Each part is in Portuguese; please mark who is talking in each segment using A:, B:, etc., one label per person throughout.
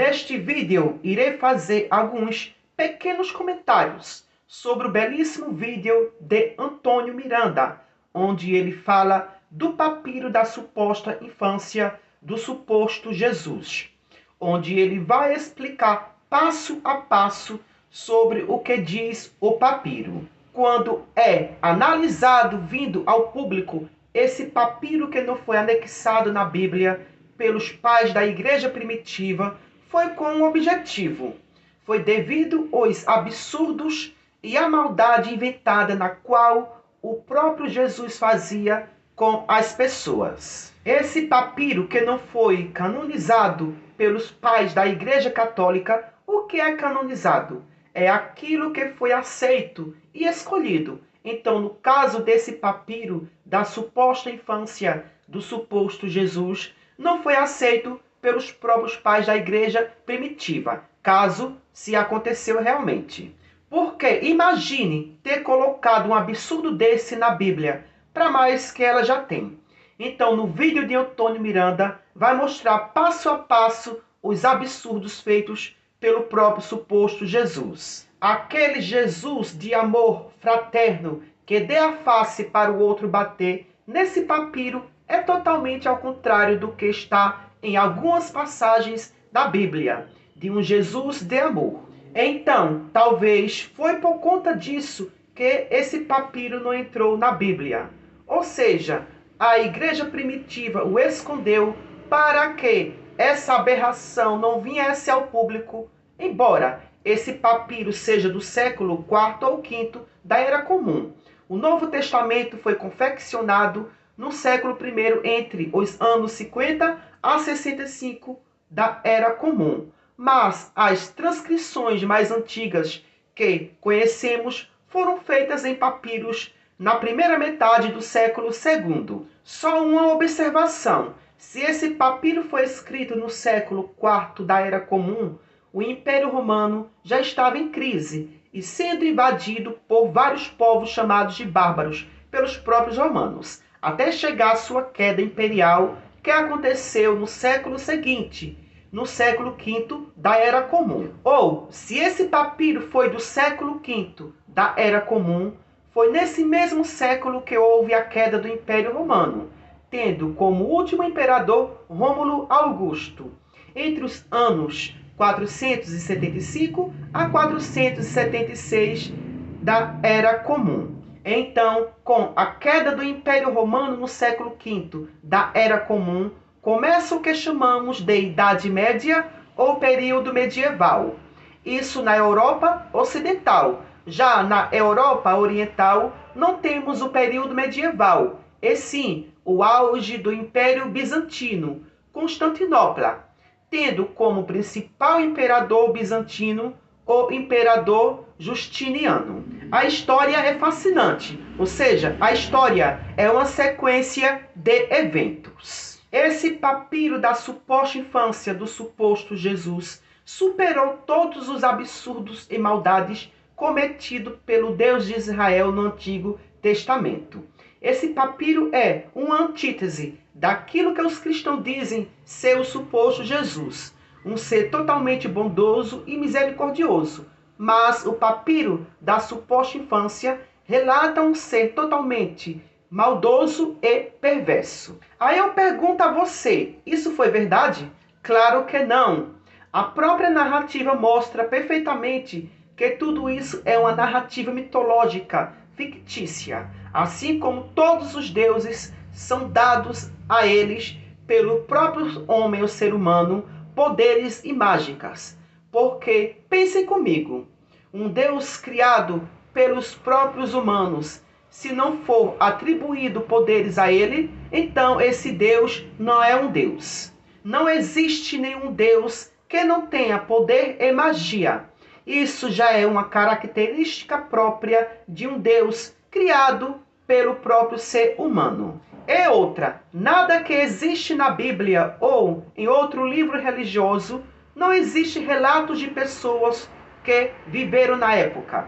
A: Neste vídeo, irei fazer alguns pequenos comentários sobre o belíssimo vídeo de Antônio Miranda, onde ele fala do papiro da suposta infância do suposto Jesus, onde ele vai explicar passo a passo sobre o que diz o papiro. Quando é analisado vindo ao público esse papiro que não foi anexado na Bíblia pelos pais da igreja primitiva, foi com um objetivo. Foi devido aos absurdos e à maldade inventada na qual o próprio Jesus fazia com as pessoas. Esse papiro que não foi canonizado pelos pais da igreja católica, o que é canonizado? É aquilo que foi aceito e escolhido. Então, no caso desse papiro da suposta infância do suposto Jesus, não foi aceito pelos próprios pais da igreja primitiva, caso se aconteceu realmente. Porque imagine ter colocado um absurdo desse na Bíblia, para mais que ela já tem. Então, no vídeo de Antônio Miranda, vai mostrar passo a passo os absurdos feitos pelo próprio suposto Jesus. Aquele Jesus de amor fraterno que dê a face para o outro bater, nesse papiro é totalmente ao contrário do que está em algumas passagens da Bíblia, de um Jesus de amor. Então, talvez foi por conta disso que esse papiro não entrou na Bíblia. Ou seja, a igreja primitiva o escondeu para que essa aberração não viesse ao público, embora esse papiro seja do século IV ou V da Era Comum. O Novo Testamento foi confeccionado no século I, entre os anos 50 a 65 da Era Comum. Mas as transcrições mais antigas que conhecemos foram feitas em papiros na primeira metade do século II. Só uma observação: se esse papiro foi escrito no século IV da Era Comum, o Império Romano já estava em crise e sendo invadido por vários povos chamados de bárbaros pelos próprios romanos, até chegar à sua queda imperial, que aconteceu no século seguinte, no século V da Era Comum. Ou, se esse papiro foi do século V da Era Comum, foi nesse mesmo século que houve a queda do Império Romano, tendo como último imperador Rômulo Augusto, entre os anos 475 a 476 da Era Comum. Então, com a queda do Império Romano no século V da Era Comum, começa o que chamamos de Idade Média ou período medieval. Isso na Europa Ocidental. Já na Europa Oriental, não temos o período medieval, e sim o auge do Império Bizantino, Constantinopla, tendo como principal imperador bizantino o imperador Justiniano. A história é fascinante, ou seja, a história é uma sequência de eventos. Esse papiro da suposta infância do suposto Jesus superou todos os absurdos e maldades cometidos pelo Deus de Israel no Antigo Testamento. Esse papiro é uma antítese daquilo que os cristãos dizem ser o suposto Jesus, um ser totalmente bondoso e misericordioso. Mas o papiro da suposta infância relata um ser totalmente maldoso e perverso. Aí eu pergunto a você, isso foi verdade? Claro que não. A própria narrativa mostra perfeitamente que tudo isso é uma narrativa mitológica, fictícia, assim como todos os deuses são dados a eles pelo próprio homem, o ser humano, poderes e mágicas. Porque, pensem comigo, um Deus criado pelos próprios humanos, se não for atribuído poderes a ele, então esse Deus não é um Deus. Não existe nenhum Deus que não tenha poder e magia. Isso já é uma característica própria de um Deus criado pelo próprio ser humano. E outra, nada que existe na Bíblia ou em outro livro religioso, não existe relatos de pessoas que viveram na época.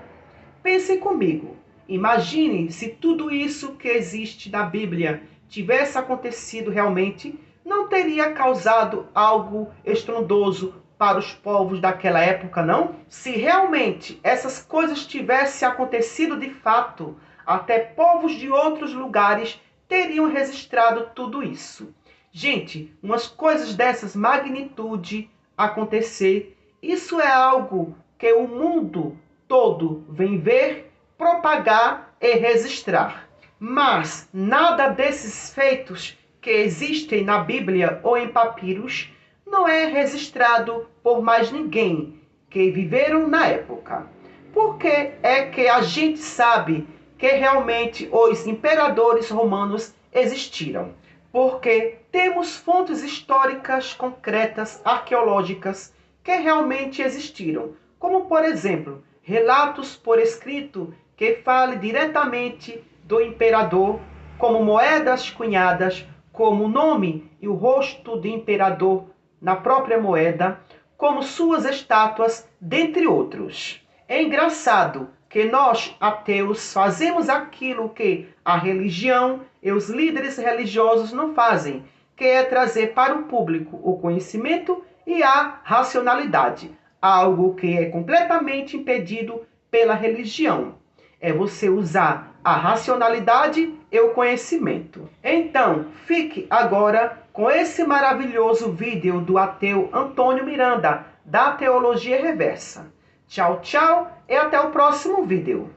A: Pensem comigo, imagine se tudo isso que existe na Bíblia tivesse acontecido realmente, não teria causado algo estrondoso para os povos daquela época, não? Se realmente essas coisas tivessem acontecido de fato, até povos de outros lugares teriam registrado tudo isso. Gente, umas coisas dessas magnitude acontecer, isso é algo que o mundo todo vem ver, propagar e registrar. Mas nada desses feitos que existem na Bíblia ou em papiros não é registrado por mais ninguém que viveram na época. Por que é que a gente sabe que realmente os imperadores romanos existiram? Porque temos fontes históricas concretas, arqueológicas, que realmente existiram, como por exemplo, relatos por escrito que fale diretamente do imperador, como moedas cunhadas, como o nome e o rosto do imperador na própria moeda, como suas estátuas, dentre outros. É engraçado que nós, ateus, fazemos aquilo que a religião e os líderes religiosos não fazem, que é trazer para o público o conhecimento e a racionalidade, algo que é completamente impedido pela religião. É você usar a racionalidade e o conhecimento. Então, fique agora com esse maravilhoso vídeo do ateu Antônio Miranda, da Teologia Reversa. Tchau, tchau e até o próximo vídeo.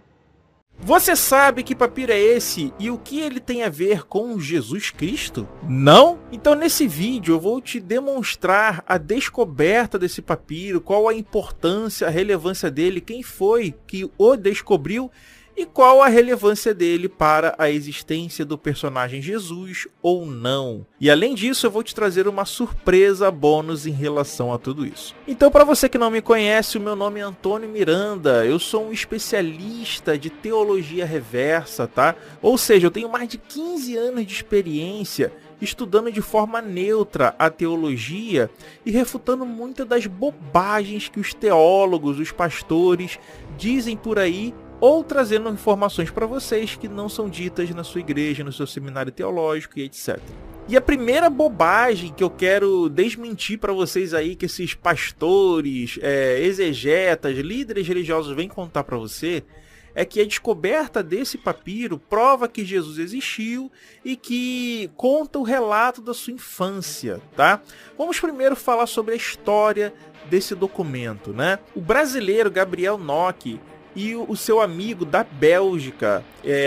B: Você sabe que papiro é esse e o que ele tem a ver com Jesus Cristo? Não? Então nesse vídeo eu vou te demonstrar a descoberta desse papiro, qual a importância, a relevância dele, quem foi que o descobriu e qual a relevância dele para a existência do personagem Jesus ou não. E além disso, eu vou te trazer uma surpresa bônus em relação a tudo isso. Então, para você que não me conhece, o meu nome é Antônio Miranda, eu sou um especialista de teologia reversa, tá? Ou seja, eu tenho mais de 15 anos de experiência estudando de forma neutra a teologia e refutando muitas das bobagens que os teólogos, os pastores dizem por aí, ou trazendo informações para vocês que não são ditas na sua igreja, no seu seminário teológico e etc. E a primeira bobagem que eu quero desmentir para vocês aí, que esses pastores, exegetas, líderes religiosos vêm contar para você, é que a descoberta desse papiro prova que Jesus existiu e que conta o relato da sua infância, tá? Vamos primeiro falar sobre a história desse documento, né? O brasileiro Gabriel Nock e o seu amigo da Bélgica,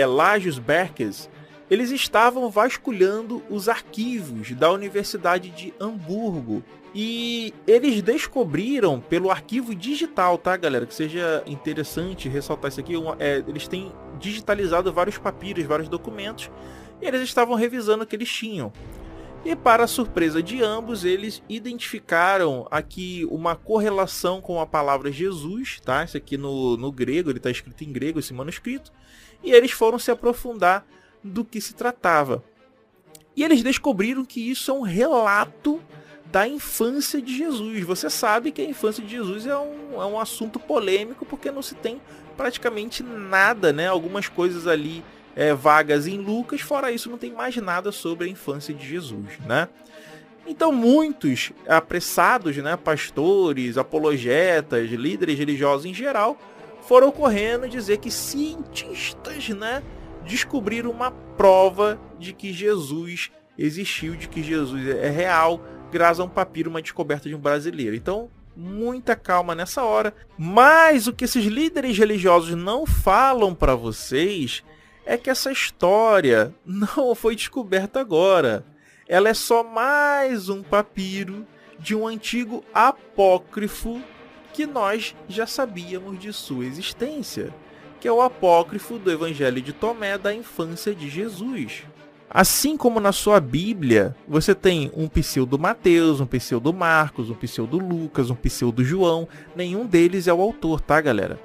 B: Lajos Berkes, eles estavam vasculhando os arquivos da Universidade de Hamburgo e eles descobriram pelo arquivo digital, tá, galera? Que seja interessante ressaltar isso aqui, eles têm digitalizado vários papiros, vários documentos, e eles estavam revisando o que eles tinham. E para a surpresa de ambos, eles identificaram aqui uma correlação com a palavra Jesus, tá? Isso aqui no grego, ele está escrito em grego, esse manuscrito. E eles foram se aprofundar do que se tratava. E eles descobriram que isso é um relato da infância de Jesus. Você sabe que a infância de Jesus é um assunto polêmico, porque não se tem praticamente nada, né? Algumas coisas ali vagas em Lucas, fora isso não tem mais nada sobre a infância de Jesus, né? Então muitos apressados, né, pastores, apologetas, líderes religiosos em geral, foram correndo dizer que cientistas, né, descobriram uma prova de que Jesus existiu, de que Jesus é real, graças a um papiro, uma descoberta de um brasileiro. Então, muita calma nessa hora. Mas o que esses líderes religiosos não falam para vocês é que essa história não foi descoberta agora. Ela é só mais um papiro de um antigo apócrifo que nós já sabíamos de sua existência, que é o apócrifo do Evangelho de Tomé da infância de Jesus. Assim como na sua Bíblia, você tem um pseudo Mateus, um pseudo Marcos, um pseudo Lucas, um pseudo João, nenhum deles é o autor, tá, galera?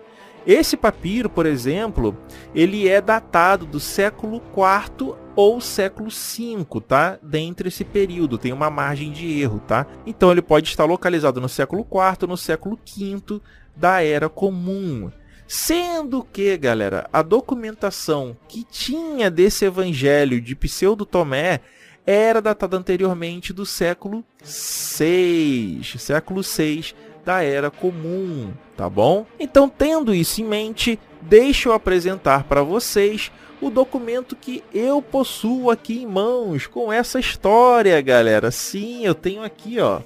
B: Esse papiro, por exemplo, ele é datado do século IV ou século V, tá? Dentre esse período, tem uma margem de erro, tá? Então ele pode estar localizado no século IV ou no século V da Era Comum. Sendo que, galera, a documentação que tinha desse evangelho de Pseudo Tomé era datada anteriormente do século 6, século 6 da Era Comum, tá bom? Então, tendo isso em mente, deixa eu apresentar para vocês o documento que eu possuo aqui em mãos com essa história, galera. Sim, eu tenho aqui, ó.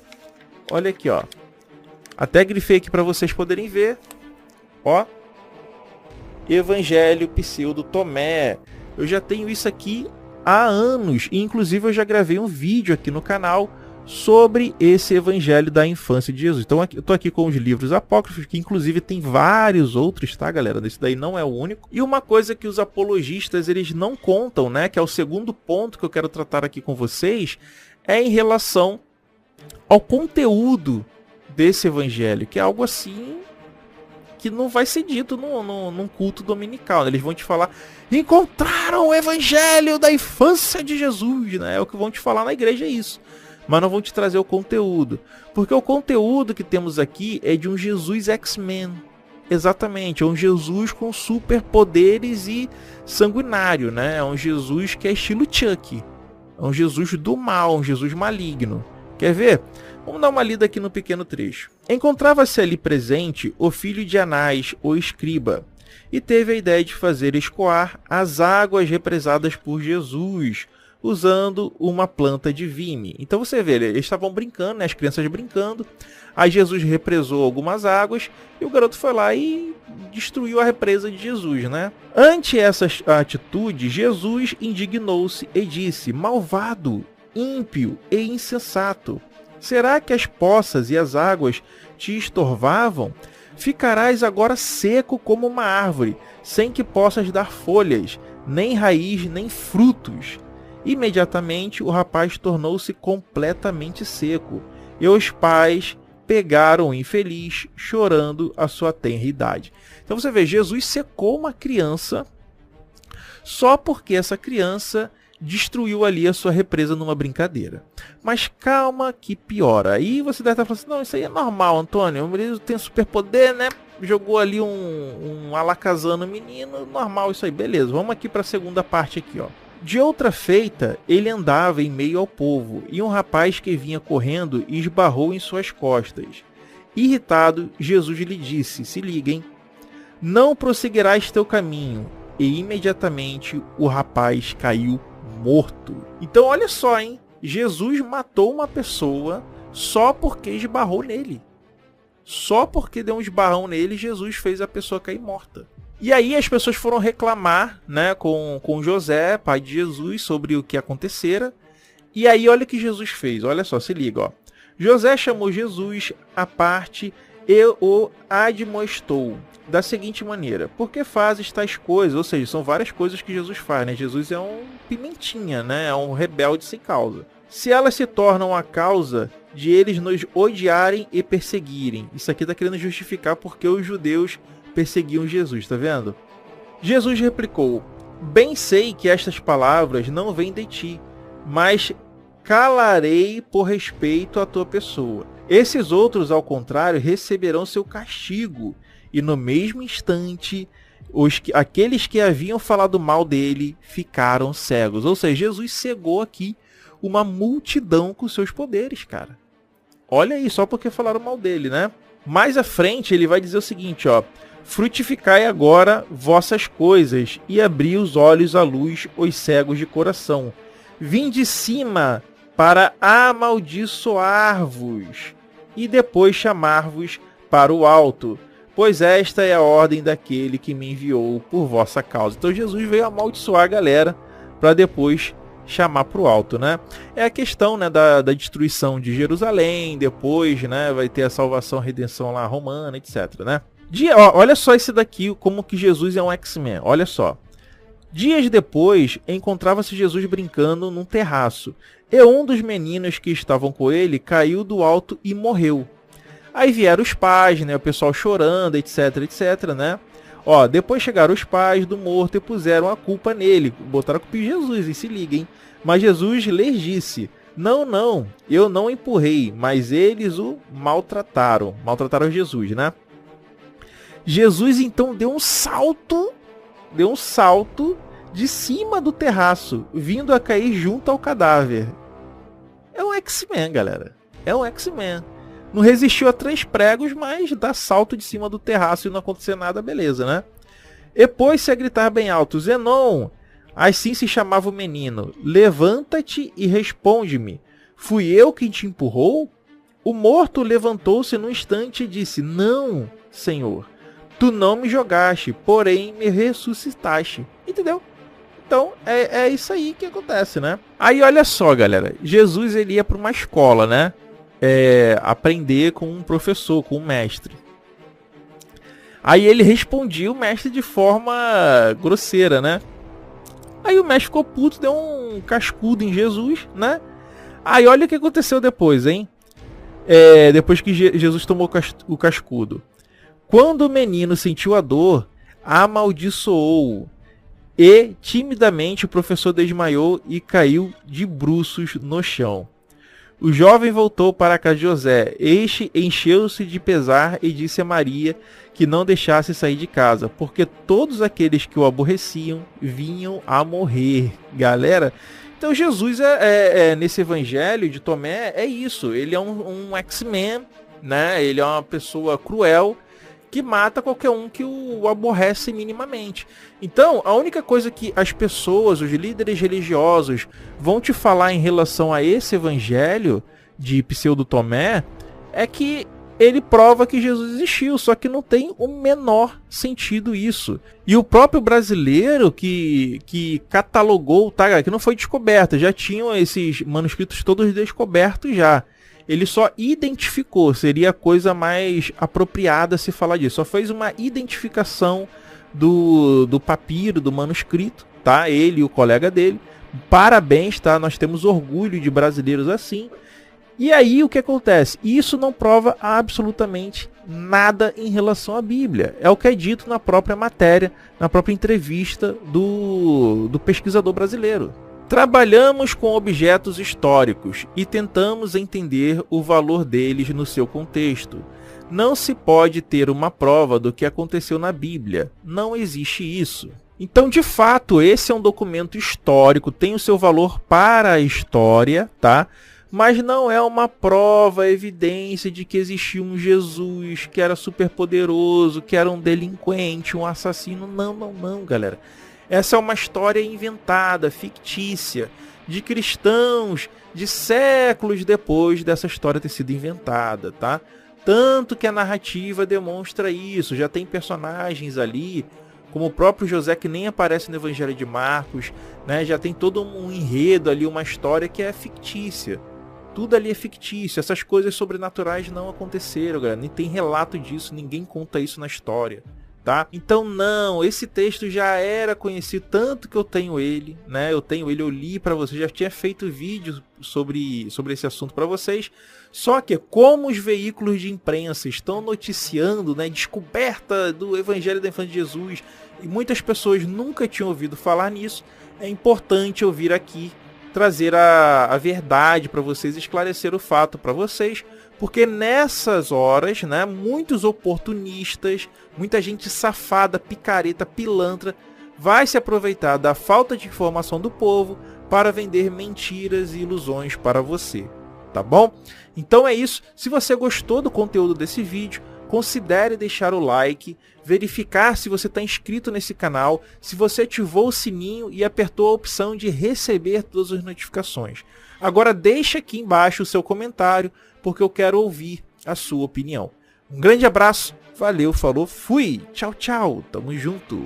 B: Olha aqui, ó. Até grifei aqui para vocês poderem ver. Ó. Evangelho Pseudo Tomé. Eu já tenho isso aqui há anos. E, inclusive, eu já gravei um vídeo aqui no canal sobre esse Evangelho da Infância de Jesus. Então, eu tô aqui com os livros apócrifos, que inclusive tem vários outros, tá, galera? Esse daí não é o único. E uma coisa que os apologistas, eles não contam, né? Que é o segundo ponto que eu quero tratar aqui com vocês, é em relação ao conteúdo desse Evangelho, que é algo assim que não vai ser dito num culto dominical, né? Eles vão te falar, encontraram o Evangelho da Infância de Jesus, né? É o que vão te falar na igreja, é isso. Mas não vão te trazer o conteúdo. Porque o conteúdo que temos aqui é de um Jesus X-Men. Exatamente, é um Jesus com superpoderes e sanguinário, né? É um Jesus que é estilo Chuck. É um Jesus do mal, um Jesus maligno. Quer ver? Vamos dar uma lida aqui no pequeno trecho. Encontrava-se ali presente o filho de Anás, o escriba, e teve a ideia de fazer escoar as águas represadas por Jesus, usando uma planta de vime. Então você vê, eles estavam brincando, né? As crianças brincando. Aí Jesus represou algumas águas e o garoto foi lá e destruiu a represa de Jesus, né? Ante essa atitude, Jesus indignou-se e disse: malvado, ímpio e insensato, será que as poças e as águas te estorvavam? Ficarás agora seco como uma árvore, sem que possas dar folhas, nem raiz, nem frutos. Imediatamente o rapaz tornou-se completamente seco, e os pais pegaram o infeliz, chorando a sua tenra idade. Então você vê, Jesus secou uma criança só porque essa criança destruiu ali a sua represa numa brincadeira. Mas calma que piora. Aí você deve estar falando assim, não, isso aí é normal, Antônio. O menino tem superpoder, né? Jogou ali um alakazam no menino, normal isso aí. Beleza, vamos aqui para a segunda parte aqui, ó. De outra feita, ele andava em meio ao povo, e um rapaz que vinha correndo esbarrou em suas costas. Irritado, Jesus lhe disse, se liguem, não prosseguirás teu caminho. E imediatamente o rapaz caiu morto. Então olha só, hein? Jesus matou uma pessoa só porque esbarrou nele. Só porque deu um esbarrão nele, Jesus fez a pessoa cair morta. E aí as pessoas foram reclamar, né, com José, pai de Jesus, sobre o que acontecera. E aí olha o que Jesus fez, olha só, se liga, ó. José chamou Jesus à parte e o admoestou da seguinte maneira: por que fazes tais coisas? Ou seja, são várias coisas que Jesus faz, né? Jesus é um pimentinha, né? É um rebelde sem causa. Se elas se tornam a causa de eles nos odiarem e perseguirem. Isso aqui está querendo justificar porque os judeus perseguiam Jesus, tá vendo? Jesus replicou: bem sei que estas palavras não vêm de ti, mas calarei por respeito à tua pessoa. Esses outros, ao contrário, receberão seu castigo. E no mesmo instante, aqueles que haviam falado mal dele ficaram cegos. Ou seja, Jesus cegou aqui uma multidão com seus poderes, cara. Olha aí, só porque falaram mal dele, né? Mais à frente, ele vai dizer o seguinte, ó: frutificai agora vossas coisas e abri os olhos à luz os cegos de coração. Vim de cima para amaldiçoar-vos e depois chamar-vos para o alto, pois esta é a ordem daquele que me enviou por vossa causa. Então Jesus veio amaldiçoar a galera para depois chamar para o alto, né? É a questão, né, da destruição de Jerusalém, depois, né, vai ter a salvação, a redenção lá romana, etc, né? Olha só esse daqui, como que Jesus é um X-Men, olha só. Dias depois, encontrava-se Jesus brincando num terraço, e um dos meninos que estavam com ele caiu do alto e morreu. Aí vieram os pais, né, o pessoal chorando, etc, etc, né? Ó, depois chegaram os pais do morto e puseram a culpa nele, botaram a culpa em Jesus, e se liguem. Mas Jesus lhes disse: não, eu não empurrei, mas eles o maltrataram Jesus, né? Jesus então deu um salto de cima do terraço, vindo a cair junto ao cadáver. É um X-Men, galera. É um X-Men. Não resistiu a 3 pregos, mas dá salto de cima do terraço e não acontecer nada, beleza, né? E pôs-se a gritar bem alto: Zenon! Assim se chamava o menino. Levanta-te e responde-me. Fui eu quem te empurrou? O morto levantou-se num instante e disse: Não, Senhor. Tu não me jogaste, porém me ressuscitaste. Entendeu? Então, é isso aí que acontece, né? Aí, olha só, galera. Jesus, ele ia para uma escola, né? Aprender com um professor, com um mestre. Aí ele respondia o mestre de forma grosseira, né? Aí o mestre ficou puto, deu um cascudo em Jesus, né? Aí olha o que aconteceu depois, hein? Depois que Jesus tomou o cascudo. Quando o menino sentiu a dor, amaldiçoou. E timidamente o professor desmaiou e caiu de bruços no chão. O jovem voltou para a casa de José. Este encheu-se de pesar e disse a Maria que não deixasse sair de casa, porque todos aqueles que o aborreciam vinham a morrer. Galera, então Jesus nesse evangelho de Tomé é isso. Ele é um X-Men, né? Ele é uma pessoa cruel que mata qualquer um que o aborrece minimamente. Então, a única coisa que as pessoas, os líderes religiosos, vão te falar em relação a esse evangelho de Pseudo Tomé é que ele prova que Jesus existiu, só que não tem o menor sentido isso. E o próprio brasileiro que catalogou, tá, que não foi descoberto, já tinham esses manuscritos todos descobertos já. Ele só identificou, seria a coisa mais apropriada se falar disso. Só fez uma identificação do papiro, do manuscrito, tá? Ele e o colega dele. Parabéns, tá? Nós temos orgulho de brasileiros assim. E aí o que acontece? Isso não prova absolutamente nada em relação à Bíblia. É o que é dito na própria matéria, na própria entrevista do pesquisador brasileiro. Trabalhamos com objetos históricos e tentamos entender o valor deles no seu contexto. Não se pode ter uma prova do que aconteceu na Bíblia. Não existe isso. Então, de fato, esse é um documento histórico, tem o seu valor para a história, tá? Mas não é uma prova, evidência de que existia um Jesus que era super poderoso, que era um delinquente, um assassino. Não, galera. Essa é uma história inventada, fictícia, de cristãos de séculos depois dessa história ter sido inventada, tá? Tanto que a narrativa demonstra isso. Já tem personagens ali, como o próprio José, que nem aparece no Evangelho de Marcos, né? Já tem todo um enredo ali, uma história que é fictícia. Tudo ali é fictício. Essas coisas sobrenaturais não aconteceram, galera. Nem tem relato disso, ninguém conta isso na história. Tá? Então não, esse texto já era conhecido, tanto que eu tenho ele, né? Eu li para vocês, já tinha feito vídeo sobre esse assunto para vocês. Só que como os veículos de imprensa estão noticiando, né, descoberta do Evangelho da Infância de Jesus, e muitas pessoas nunca tinham ouvido falar nisso, é importante eu vir aqui trazer a verdade para vocês, esclarecer o fato para vocês. Porque nessas horas, né, muitos oportunistas, muita gente safada, picareta, pilantra, vai se aproveitar da falta de informação do povo para vender mentiras e ilusões para você, tá bom? Então é isso. Se você gostou do conteúdo desse vídeo, considere deixar o like, verificar se você está inscrito nesse canal, se você ativou o sininho e apertou a opção de receber todas as notificações. Agora deixa aqui embaixo o seu comentário, porque eu quero ouvir a sua opinião. Um grande abraço, valeu, falou, fui, tchau, tchau, tamo junto.